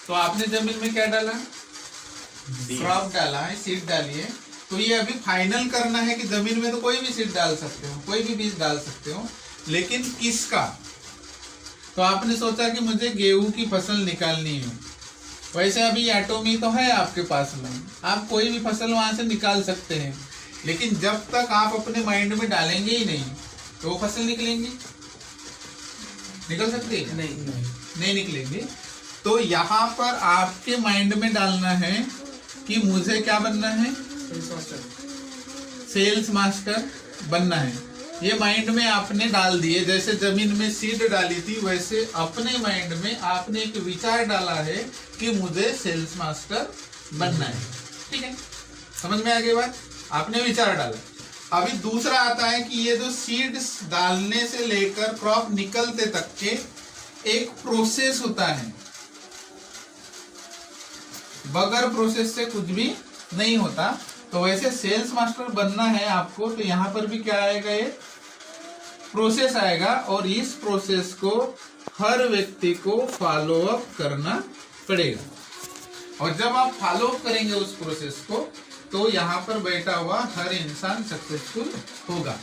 तो आपने जमीन में क्या डाला, क्रॉप डाला है, सीड डाली है। तो ये अभी फाइनल करना है कि जमीन में तो कोई भी सीड डाल सकते हो, कोई भी बीज डाल सकते हो, लेकिन किसका। तो आपने सोचा कि मुझे गेहूं की फसल निकालनी है। वैसे अभी एटोमी तो है आपके पास में, आप कोई भी फसल वहां से निकाल सकते हैं, लेकिन जब तक आप अपने माइंड में डालेंगे ही नहीं तो वो फसल निकलेंगी, निकल सकती है? नहीं निकलेंगे। तो यहाँ पर आपके माइंड में डालना है कि मुझे क्या बनना है, सेल्स मास्टर बनना है। ये माइंड में आपने डाल दिए, जैसे जमीन में सीड डाली थी वैसे अपने माइंड में आपने एक विचार डाला है कि मुझे सेल्स मास्टर बनना है। ठीक है, समझ में आ गई बात, आपने विचार डाला। अभी दूसरा आता है कि ये जो सीड्स डालने से लेकर क्रॉप निकलते तक के एक प्रोसेस होता है, बगैर प्रोसेस से कुछ भी नहीं होता। तो वैसे सेल्स मास्टर बनना है आपको, तो यहाँ पर भी क्या आएगा, ये प्रोसेस आएगा, और इस प्रोसेस को हर व्यक्ति को फॉलो अप करना पड़ेगा। और जब आप फॉलो अप करेंगे उस प्रोसेस को, तो यहाँ पर बैठा हुआ हर इंसान सक्सेसफुल होगा।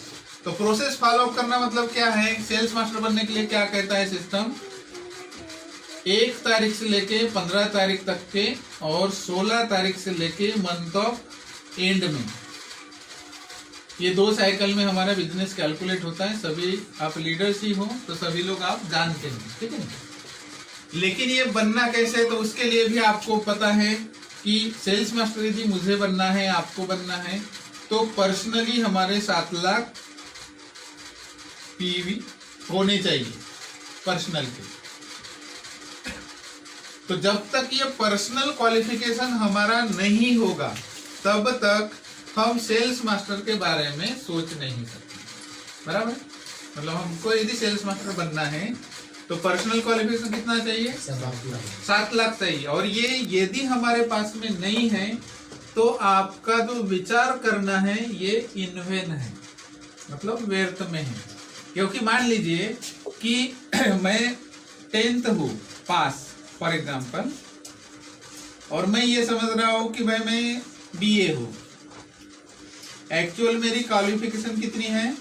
तो प्रोसेस फॉलो अप करना मतलब क्या है, सेल्स मास्टर बनने के लिए क्या कहता है सिस्टम, 1 तारीख से लेके 15 तारीख तक के और 16 तारीख से लेके मंथ ऑफ एंड में, ये 2 साइकिल में हमारा बिजनेस कैलकुलेट होता है। सभी आप लीडर्स ही हो तो सभी लोग आप जानते हैं, ठीक है। लेकिन ये बनना कैसे, तो उसके लिए भी आपको पता है कि सेल्स मास्टर यदि मुझे बनना है, आपको बनना है, तो पर्सनली हमारे 7 लाख पीवी होने चाहिए पर्सनल के। तो जब तक ये पर्सनल क्वालिफिकेशन हमारा नहीं होगा तब तक हम सेल्स मास्टर के बारे में सोच नहीं सकते, बराबर। मतलब हमको यदि सेल्स मास्टर बनना है तो पर्सनल क्वालिफिकेशन कितना चाहिए, 7 लाख चाहिए। और ये यदि हमारे पास में नहीं है तो आपका जो विचार करना है ये इनवेन है, मतलब व्यर्थ में है। क्योंकि मान लीजिए कि मैं 10th हूँ पास फॉर एग्जाम्पल, और मैं ये समझ रहा हूँ कि भाई मैं बीए हूँ, एक्चुअल मेरी क्वालिफिकेशन कितनी है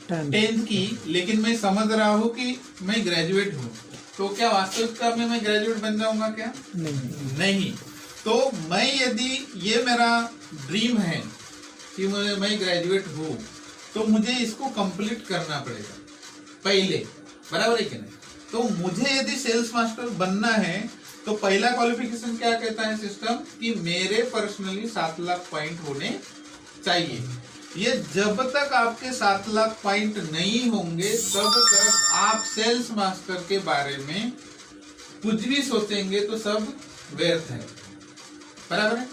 10th की, लेकिन मैं समझ रहा हूँ कि मैं ग्रेजुएट हूँ। तो क्या वास्तविकता में मैं ग्रेजुएट बन जाऊंगा क्या? नहीं। तो मैं यदि ये मेरा ड्रीम है कि मैं ग्रेजुएट हूँ, तो मुझे इसको कंप्लीट करना पड़ेगा पहले, बराबर है कि नहीं। तो मुझे यदि सेल्स मास्टर बनना है तो पहला क्वालिफिकेशन क्या कहता है सिस्टम, कि मेरे पर्सनली 7 लाख पॉइंट होने चाहिए। ये जब तक आपके 7 लाख पॉइंट नहीं होंगे तब तक आप सेल्स मास्टर के बारे में कुछ भी सोचेंगे तो सब व्यर्थ है, बराबर है।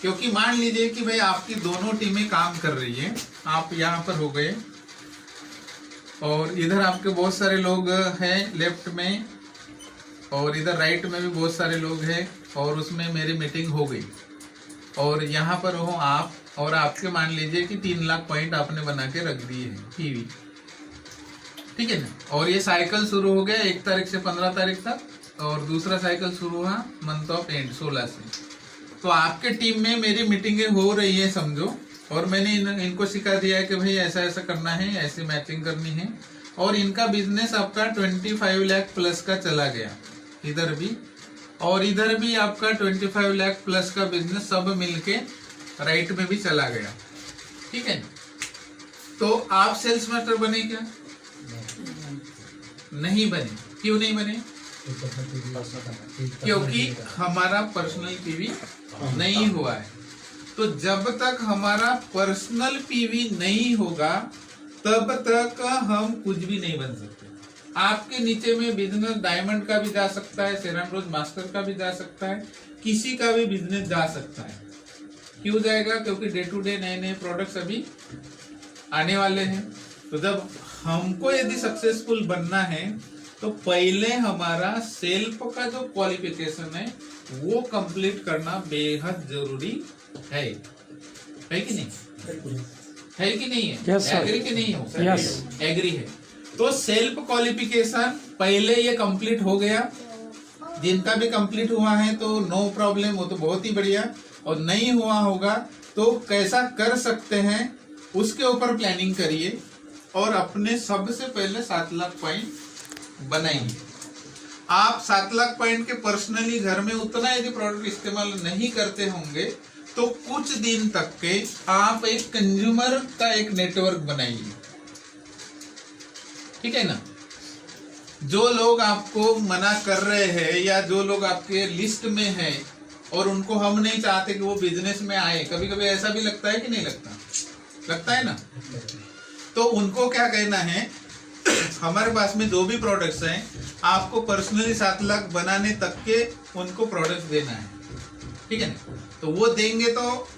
क्योंकि मान लीजिए कि भाई आपकी दोनों टीमें काम कर रही है, आप यहाँ पर हो गए और इधर आपके बहुत सारे लोग हैं लेफ्ट में, और इधर राइट में भी बहुत सारे लोग हैं, और उसमें मेरी मीटिंग हो गई, और यहाँ पर हो आप, और आपके मान लीजिए कि 3 लाख पॉइंट आपने बना के रख दिए हैं पीवी, ठीक है ना। और ये साइकिल शुरू हो गया 1 तारीख से 15 तारीख तक, और दूसरा साइकिल शुरू हुआ मंथ ऑफ एंड 16 से। तो आपके टीम में मेरी मीटिंगें हो रही है समझो, और मैंने इनको सिखा दिया है कि भाई ऐसा ऐसा करना है, ऐसी मैचिंग करनी है, और इनका बिजनेस आपका 25 लाख प्लस का चला गया इधर भी, और इधर भी आपका 25 लाख प्लस का बिजनेस सब मिलके राइट में भी चला गया, ठीक है। तो आप सेल्स मास्टर बने क्या? नहीं बने। क्यों नहीं बने? क्योंकि हमारा पर्सनल पीवी नहीं हुआ है। तो जब तक हमारा पर्सनल पीवी नहीं होगा तब तक हम कुछ भी नहीं बन सकते। आपके नीचे में बिजनेस डायमंड का भी जा सकता है, सेरन रोज मास्टर का भी जा सकता है, किसी का भी बिजनेस जा सकता है। क्यों जाएगा? क्योंकि डे टू डे नए नए प्रोडक्ट्स अभी आने वाले हैं। तो जब हमको यदि सक्सेसफुल बनना है तो पहले हमारा सेल्फ का जो क्वालिफिकेशन है वो कंप्लीट करना बेहद जरूरी है कि नहीं? है कि नहीं है? yes, एग्री कि नहीं हो? yes. एग्री है। तो सेल्फ क्वालिफिकेशन पहले ये कंप्लीट हो गया, जिनका भी कंप्लीट हुआ है तो नो प्रॉब्लम, वो तो बहुत ही बढ़िया, और नहीं हुआ होगा तो कैसा कर सकते हैं उसके ऊपर प्लानिंग करिए और अपने सबसे पहले 7 लाख पॉइंट बनाइए। आप 7 लाख पॉइंट के पर्सनली घर में उतना यदि प्रोडक्ट इस्तेमाल नहीं करते होंगे तो कुछ दिन तक के आप एक कंज्यूमर का एक नेटवर्क बनाइए, ठीक है ना। जो लोग आपको मना कर रहे हैं या जो लोग आपके लिस्ट में हैं और उनको हम नहीं चाहते कि वो बिजनेस में आए, कभी कभी ऐसा भी लगता है कि नहीं लगता, लगता है ना, तो उनको क्या कहना है, हमारे पास में जो भी प्रोडक्ट्स हैं आपको पर्सनली 7 लाख बनाने तक के उनको प्रोडक्ट्स देना है, ठीक है ना। तो वो देंगे तो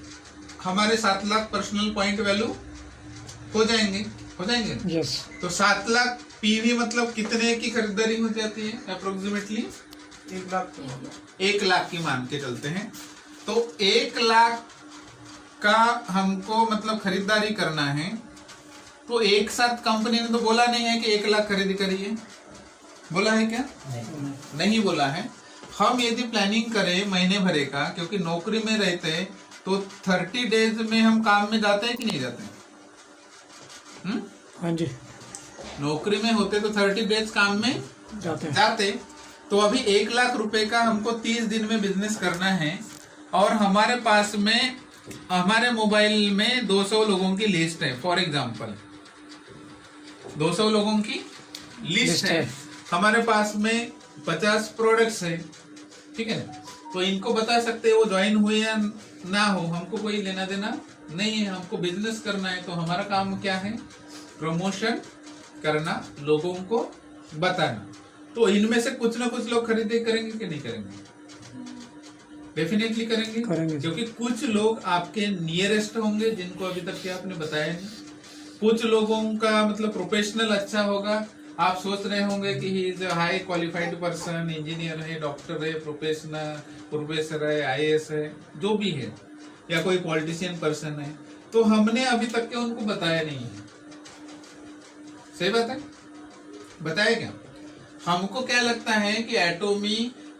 हमारे 7 लाख पर्सनल पॉइंट वैल्यू हो जाएंगे, हो जाएंगे। यस। तो 7 लाख पीवी मतलब कितने की खरीदारी हो जाती है अप्रोक्सीमेटली? 1 लाख की मान के चलते हैं। तो 1 लाख का हमको मतलब खरीदारी करना है, तो एक साथ कंपनी ने तो बोला नहीं है कि 1 लाख खरीदी करिए, बोला है क्या? नहीं बोला है। हम यदि प्लानिंग करें महीने भरे का, क्योंकि नौकरी में रहते हैं तो 30 डेज में हम काम में जाते हैं कि नहीं जाते? हाँ जी, नौकरी में होते तो 30 डेज काम में जाते। तो अभी 1 लाख रुपए का हमको 30 दिन में बिजनेस करना है और हमारे पास में हमारे मोबाइल में 200 लोगों की लिस्ट है, फॉर एग्जांपल 200 लोगों की लिस्ट है, हमारे पास में 50 प्रोडक्ट्स है, ठीक है ना। तो इनको बता सकते हैं वो ज्वाइन हुए या ना हो, हमको कोई लेना देना नहीं है, हमको बिजनेस करना है। तो हमारा काम क्या है? प्रमोशन करना, लोगों को बताना। तो इनमें से कुछ ना कुछ लोग खरीदे करेंगे कि नहीं करेंगे? डेफिनेटली करेंगे, क्योंकि कुछ लोग आपके नियरेस्ट होंगे जिनको अभी तक क्या आपने बताया नहीं। कुछ लोगों का मतलब प्रोफेशनल अच्छा होगा, आप सोच रहे होंगे कि he is high qualified person, engineer है, डॉक्टर है, प्रोफेसर है, आईएएस है, जो भी है, या कोई पॉलिटिशियन पर्सन है, तो हमने अभी तक के उनको बताया नहीं है। सही बात है, बताया क्या? हमको क्या लगता है कि एटोमी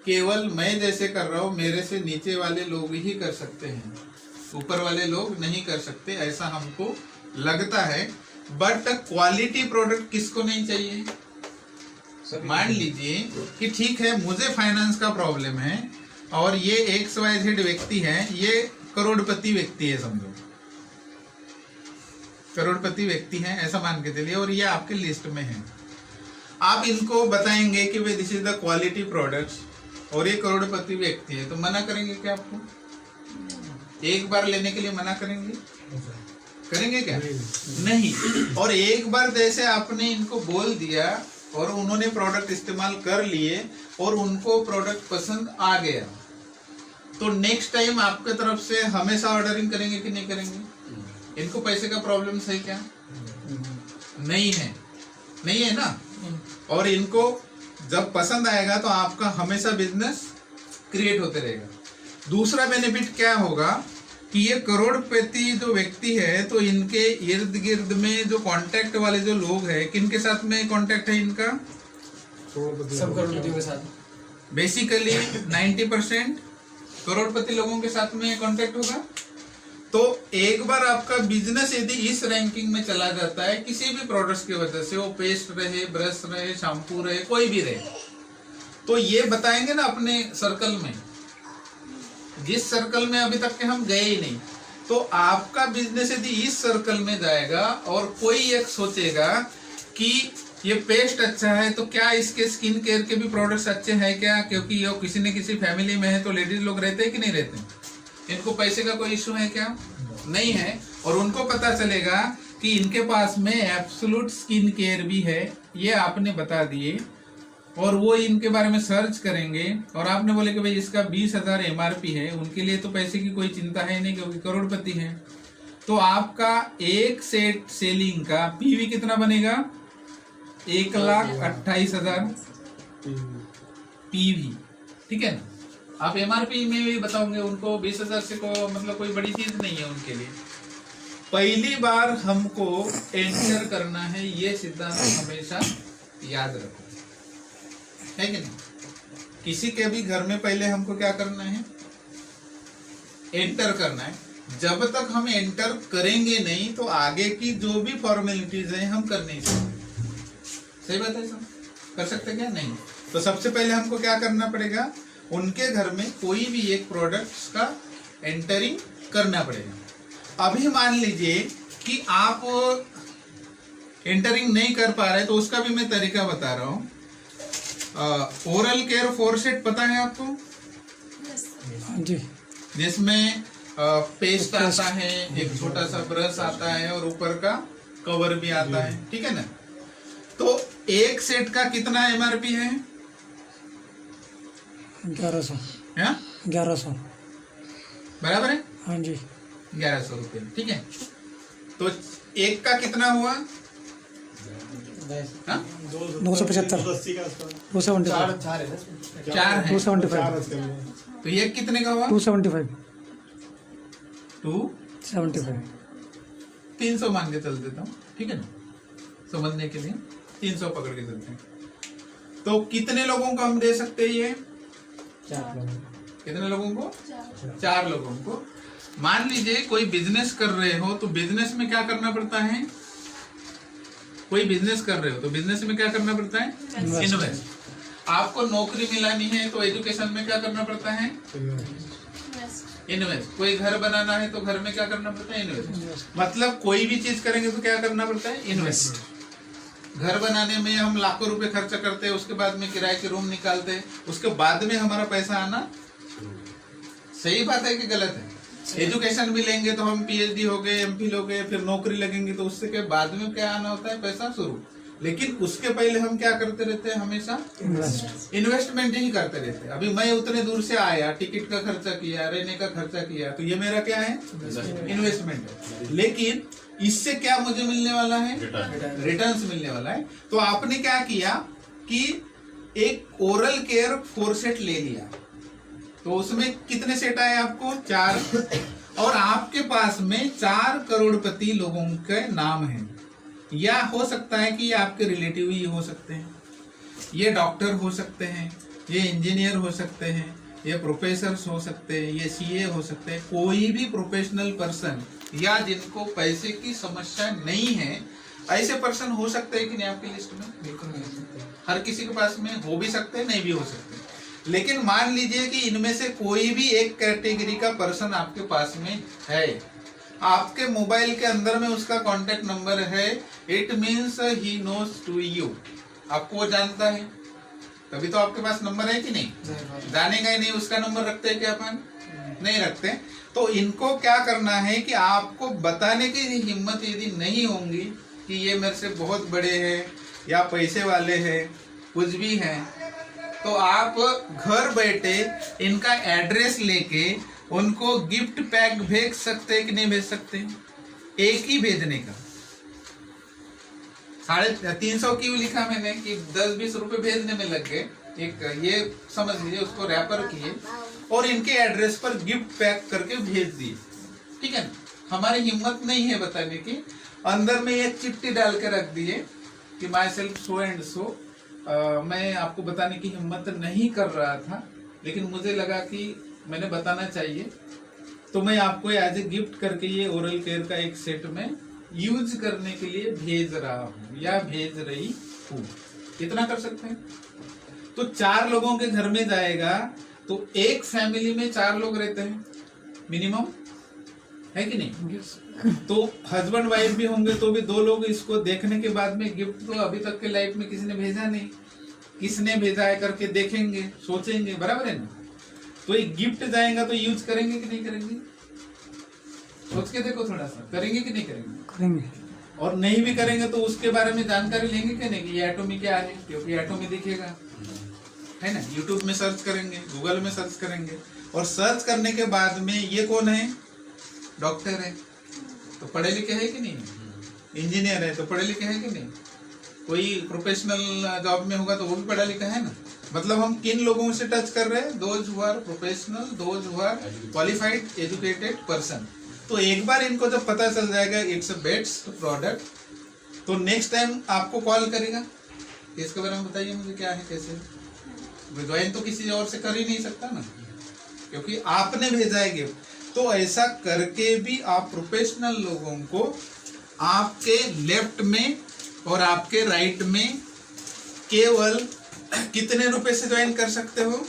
केवल मैं जैसे कर रहा हूं, मेरे से नीचे वाले लोग ही कर सकते हैं, ऊपर वाले लोग नहीं कर सकते, ऐसा हमको लगता है। बट क्वालिटी प्रोडक्ट किसको नहीं चाहिए? मान लीजिए कि ठीक है, मुझे फाइनेंस का प्रॉब्लम है और ये XYZ व्यक्ति है, ये करोड़पति व्यक्ति है, समझो करोड़पति व्यक्ति है, ऐसा मान के चलिए, और ये आपके लिस्ट में है। आप इनको बताएंगे कि way this is the quality products और ये करोड़पति व्यक्ति है, तो मना करेंगे क्या आपको? एक बार लेने के लिए मना करेंगे? करेंगे क्या? नहीं। और एक बार जैसे आपने इनको बोल दिया और उन्होंने प्रोडक्ट इस्तेमाल कर लिए और उनको प्रोडक्ट पसंद आ गया, तो नेक्स्ट टाइम आपके तरफ से हमेशा ऑर्डरिंग करेंगे कि नहीं करेंगे? इनको पैसे का प्रॉब्लम है क्या? नहीं है, नहीं है ना। और इनको जब पसंद आएगा तो आपका हमेशा बिजनेस क्रिएट होते रहेगा। दूसरा बेनिफिट क्या होगा कि ये करोड़पति जो व्यक्ति है, तो इनके इर्द गिर्द में जो कांटेक्ट वाले जो लोग हैं, किनके साथ में कांटेक्ट है इनका? सब करोड़पतियों के साथ। बेसिकली 90% करोड़पति लोगों के साथ में कांटेक्ट होगा। तो एक बार आपका बिजनेस यदि इस रैंकिंग में चला जाता है किसी भी प्रोडक्ट्स की वजह से, वो पेस्ट रहे, ब्रश रहे, शैम्पू रहे, कोई भी रहे, तो ये बताएंगे ना अपने सर्कल में, जिस सर्कल में अभी तक के हम गए ही नहीं, तो आपका बिजनेस यदि इस सर्कल में जाएगा और कोई एक सोचेगा कि ये पेस्ट अच्छा है, तो क्या इसके स्किन केयर के भी प्रोडक्ट्स अच्छे हैं क्या? क्योंकि ये किसी न किसी फैमिली में है, तो लेडीज लोग रहते हैं कि नहीं रहते? इनको पैसे का कोई इश्यू है क्या? नहीं है। और उनको पता चलेगा कि इनके पास में एब्सोल्यूट स्किन केयर भी है, ये आपने बता दिए, और वो इनके बारे में सर्च करेंगे और आपने बोले कि भाई इसका 20,000 MRP है, उनके लिए तो पैसे की कोई चिंता है नहीं क्योंकि करोड़पति है। तो आपका एक सेट सेलिंग का पीवी कितना बनेगा? 1,28,000 पीवी, ठीक है ना। आप MRP में भी बताओगे उनको, 20,000 से को मतलब कोई बड़ी चीज नहीं है उनके लिए। पहली बार हमको एंटर करना है, ये सिद्धांत हमेशा याद रखो, है कि नहीं? किसी के भी घर में पहले हमको क्या करना है, एंटर करना है। जब तक हम एंटर करेंगे नहीं तो आगे की जो भी फॉर्मेलिटीज है हम कर नहीं सकते। सही बात है सर, कर सकते क्या? नहीं। तो सबसे पहले हमको क्या करना पड़ेगा, उनके घर में कोई भी एक प्रोडक्ट्स का एंटरिंग करना पड़ेगा। अभी मान लीजिए कि आप एंटरिंग नहीं कर पा रहे तो उसका भी मैं तरीका बता रहा हूँ। ओरल केयर फोरसेट पता है आपको? जी। जिसमें पेस्ट आता है, एक छोटा सा ब्रश आता है और ऊपर का कवर भी आता है, ठीक है ना? तो एक सेट का कितना एमआरपी है? 1100। 1100 बराबर है? हाँ जी। 1100 रुपये, ठीक है। तो एक का कितना हुआ? 275, 275, 4 है। 275, तो ये कितने का हुआ? 275, 275, 300 मान के चल देता हूँ, ठीक है ना, समझने के लिए 300 पकड़ के चलते हैं। तो कितने लोगों को हम दे सकते हैं ये? 4 लोग। कितने लोगों को? 4 लोगों को। मान लीजिए कोई बिजनेस कर रहे हो तो बिजनेस में क्या करना पड़ता है? कोई बिजनेस कर रहे हो तो बिजनेस में क्या करना पड़ता है? इन्वेस्ट। आपको नौकरी मिलानी है तो एजुकेशन में क्या करना पड़ता है? इन्वेस्ट। कोई घर बनाना है तो घर में क्या करना पड़ता है? इन्वेस्ट। मतलब कोई भी चीज करेंगे तो क्या करना पड़ता है? इन्वेस्ट। घर बनाने में हम लाखों रुपए खर्चा करते हैं, उसके बाद में किराए के रूम निकालते हैं, उसके बाद में हमारा पैसा आना। सही बात है कि गलत है? एजुकेशन भी लेंगे तो हम पीएचडी हो गए, एमफिल हो गए, फिर नौकरी लगेंगे तो उससे के बाद में क्या आना होता है? पैसा शुरू। लेकिन उसके पहले हम क्या करते रहते हैं? हमेशा इन्वेस्टमेंट ही करते रहते हैं। अभी मैं उतने दूर से आया, टिकट का खर्चा किया, रहने का खर्चा किया, तो ये मेरा क्या है? इन्वेस्टमेंट है। लेकिन इससे क्या मुझे मिलने वाला है? रिटर्न्स मिलने वाला है। तो आपने क्या किया कि एक ओरल केयर फोरसेट ले लिया, तो उसमें कितने सेट आए आपको? 4। और आपके पास में 4 करोड़पति लोगों के नाम हैं। या हो सकता है कि ये आपके रिलेटिव ही हो सकते हैं, ये डॉक्टर हो सकते हैं, ये इंजीनियर हो सकते हैं, ये प्रोफेसर हो सकते हैं, ये सीए हो सकते हैं। कोई भी प्रोफेशनल पर्सन या जिनको पैसे की समस्या नहीं है, ऐसे पर्सन हो सकते हैं कि नहीं आपकी लिस्ट में? बिल्कुल नहीं हो सकते। हर किसी के पास में हो भी सकते हैं, नहीं भी हो सकते। लेकिन मान लीजिए कि इनमें से कोई भी एक कैटेगरी का पर्सन आपके पास में है, आपके मोबाइल के अंदर में उसका कांटेक्ट नंबर है, it means he knows to you. आपको वो जानता है, तभी तो आपके पास नंबर है कि नहीं? जानेगा ही नहीं, उसका नंबर रखते हैं क्या अपन? नहीं रखते। तो इनको क्या करना है कि आपको बताने की हिम्मत यदि नहीं होंगी कि ये मेरे से बहुत बड़े हैं या पैसे वाले हैं, कुछ भी हैं, तो आप घर बैठे इनका एड्रेस लेके उनको गिफ्ट पैक भेज सकते हैं कि नहीं भेज सकते? एक ही भेजने का 350 क्यों लिखा मैंने कि 10-20 रुपए भेजने में लग गए। एक ये समझ लीजिए, उसको रैपर किए और इनके एड्रेस पर गिफ्ट पैक करके भेज दिए, ठीक है ना? हमारी हिम्मत नहीं है बताने की। अंदर में एक चिट्ठी डाल के रख दिए कि my self so and so, मैं आपको बताने की हिम्मत नहीं कर रहा था, लेकिन मुझे लगा कि मैंने बताना चाहिए, तो मैं आपको एज ए गिफ्ट करके ये ओरल केयर का एक सेट में यूज करने के लिए भेज रहा हूँ या भेज रही हूँ। कितना कर सकते हैं? तो 4 लोगों के घर में जाएगा, तो एक फैमिली में 4 लोग रहते हैं मिनिमम, है कि नहीं? तो हस्बैंड वाइफ भी होंगे तो भी 2 लोग इसको देखने के बाद में गिफ्ट तो अभी तक के लाइफ में किसी ने भेजा नहीं, किसने भेजा है करके देखेंगे, सोचेंगे, बराबर है ना? तो ये गिफ्ट जाएगा तो यूज करेंगे कि नहीं करेंगे? सोच के देखो थोड़ा सा, करेंगे कि नहीं करेंगे? करेंगे। और नहीं भी करेंगे तो उसके बारे में जानकारी लेंगे कि नहीं कि ये एटोमी क्या है, क्योंकि एटोमी दिखेगा, है ना? यूट्यूब में सर्च करेंगे, गूगल में सर्च करेंगे, और सर्च करने के बाद में ये कौन है? डॉक्टर है, तो पढ़े लिखे है कि नहीं? इंजीनियर है तो पढ़े लिखे है कि नहीं? कोई प्रोफेशनल जॉब में होगा तो वो भी पढ़ा लिखा है ना? मतलब हम किन लोगों से टच कर रहे हैं? Those who are professional, those who are qualified educated person. तो एक बार इनको जब पता चल जाएगा इट्स अ बेस्ट प्रोडक्ट, तो नेक्स्ट टाइम आपको कॉल करेगा, इसके बारे में बताइए मुझे क्या है, कैसे? ज्वाइन तो किसी और से कर ही नहीं सकता ना, क्योंकि आपने भेजा है गिफ्ट। तो ऐसा करके भी आप प्रोफेशनल लोगों को आपके लेफ्ट में और आपके राइट में केवल कितने रुपए से ज्वाइन कर सकते हो?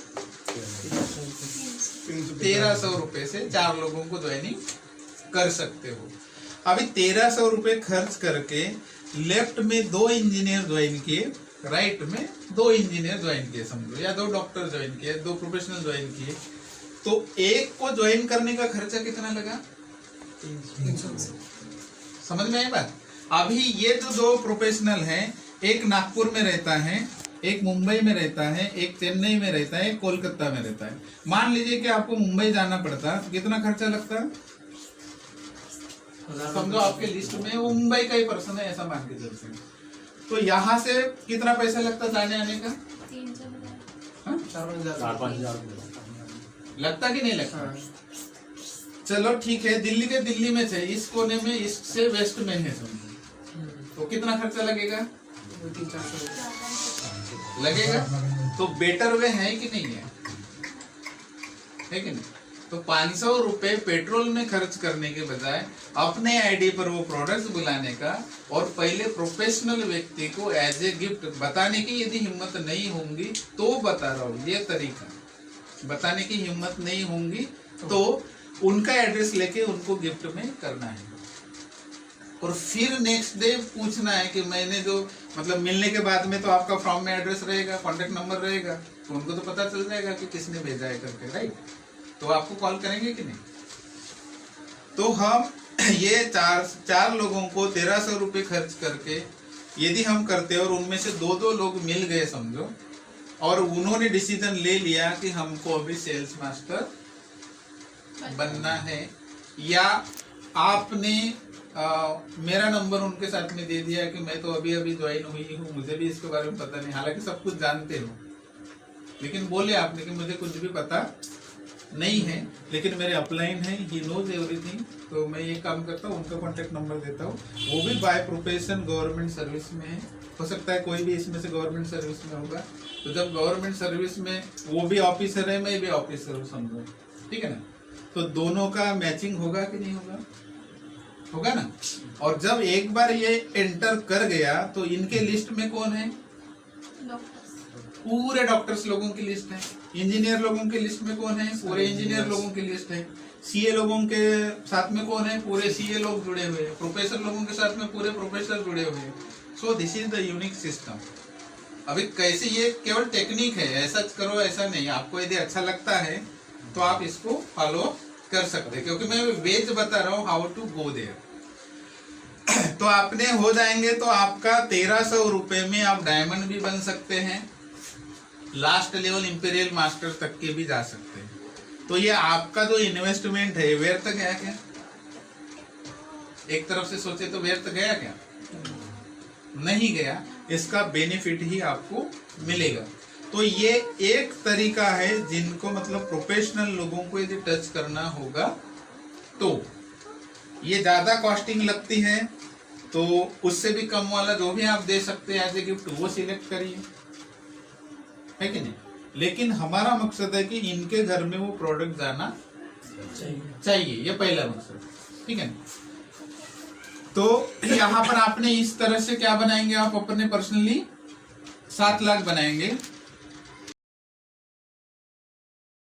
1300 रुपए से 4 लोगों को ज्वाइनिंग कर सकते हो। अभी 1300 रुपए खर्च करके लेफ्ट में 2 इंजीनियर ज्वाइन किए, राइट में 2 इंजीनियर ज्वाइन किए समझो, या 2 डॉक्टर ज्वाइन किए, 2 प्रोफेशनल ज्वाइन किए, तो एक को ज्वाइन करने का खर्चा कितना लगा? 300। समझ में आई बात? अभी ये जो 2 प्रोफेशनल हैं, एक नागपुर में रहता है, एक मुंबई में रहता है, एक चेन्नई में रहता है, एक कोलकाता में रहता है। मान लीजिए कि आपको मुंबई जाना पड़ता, तो कितना खर्चा लगता है? समझो आपके लिस्ट में वो मुंबई का ही पर्सन है, ऐसा मान के चलते हैं, तो यहाँ से कितना पैसा लगता जाने आने का? 4-5 लगता कि नहीं लगता? चलो ठीक है, दिल्ली के दिल्ली में से इस कोने में, इससे वेस्ट में है समझो, तो कितना खर्चा लगेगा? 300-400 लगेगा। तो बेटर वे है कि नहीं है? है कि नहीं? तो 500 रुपए पेट्रोल में खर्च करने के बजाय अपने आईडी पर वो प्रोडक्ट्स बुलाने का, और पहले प्रोफेशनल व्यक्ति को एज ए गिफ्ट बताने की यदि हिम्मत नहीं होंगी तो बता रहा हूँ, ये तरीका बताने की हिम्मत नहीं होंगी तो उनका एड्रेस लेके उनको गिफ्ट में करना है, और फिर नेक्स्ट डे पूछना है कि मैंने जो मतलब मिलने के बाद में तो आपका फॉर्म में एड्रेस रहेगा, कॉन्टेक्ट नंबर रहेगा, तो उनको तो पता चल जाएगा कि किसने भेजा है करके, राइट? तो आपको कॉल करेंगे कि नहीं? तो हम ये चार लोगों को 1300 रुपए खर्च करके यदि हम करते और उनमें से 2 लोग मिल गए समझो, और उन्होंने डिसीजन ले लिया कि हमको अभी सेल्स मास्टर बनना है, या आपने मेरा नंबर उनके साथ में दे दिया कि मैं तो अभी अभी ज्वाइन हुई हूँ, मुझे भी इसके बारे में पता नहीं, हालांकि सब कुछ जानते हो, लेकिन बोले आपने कि मुझे कुछ भी पता नहीं है, लेकिन मेरे अपलाइन है, ही नोज एवरीथिंग, तो मैं ये काम करता हूँ, उनका कॉन्टेक्ट नंबर देता हूँ, वो भी बाय प्रोफेशन गवर्नमेंट सर्विस में है, हो सकता है कोई भी इसमें से गवर्नमेंट सर्विस में होगा, तो जब गवर्नमेंट सर्विस में वो भी ऑफिसर है, मैं भी ऑफिसर हूँ समझो, ठीक है ना? तो दोनों का मैचिंग होगा कि नहीं होगा? होगा ना? और जब एक बार ये एंटर कर गया तो इनके लिस्ट में कौन है? पूरे डॉक्टर्स लोगों की लिस्ट है। इंजीनियर लोगों के लिस्ट में कौन है? पूरे इंजीनियर लोगों की लिस्ट है। सीए लोगों के साथ में कौन है? पूरे सीए लोग जुड़े हुए हैं। प्रोफेसर लोगों के साथ में पूरे प्रोफेसर जुड़े हुए हैं। So this is the unique system. अभी कैसे, ये केवल टेक्निक है, ऐसा करो ऐसा नहीं। आपको यदि अच्छा लगता है तो आप इसको फॉलो कर सकते हैं, क्योंकि मैं वेज बता रहा हूँ हाउ टू गो देयर। तो आपने हो जाएंगे तो आपका 1300 रुपए में आप डायमंड भी बन सकते हैं, लास्ट लेवल इंपीरियल मास्टर तक के भी जा सकते हैं। तो ये आपका जो इन्वेस्टमेंट है व्यर्थ गया क्या? एक तरफ से सोचे तो व्यर्थ गया क्या? नहीं गया, इसका बेनिफिट ही आपको मिलेगा। तो ये एक तरीका है जिनको मतलब प्रोफेशनल लोगों को यदि टच करना होगा तो ये ज्यादा कॉस्टिंग लगती है, तो उससे भी कम वाला जो भी आप दे सकते हैं एज ए गिफ्ट वो सिलेक्ट करिए, है कि नहीं? लेकिन हमारा मकसद है कि इनके घर में वो प्रोडक्ट जाना चाहिए, ये पहला मकसद, ठीक है। तो यहाँ पर आपने इस तरह से क्या बनाएंगे, आप अपने पर्सनली 7 लाख बनाएंगे।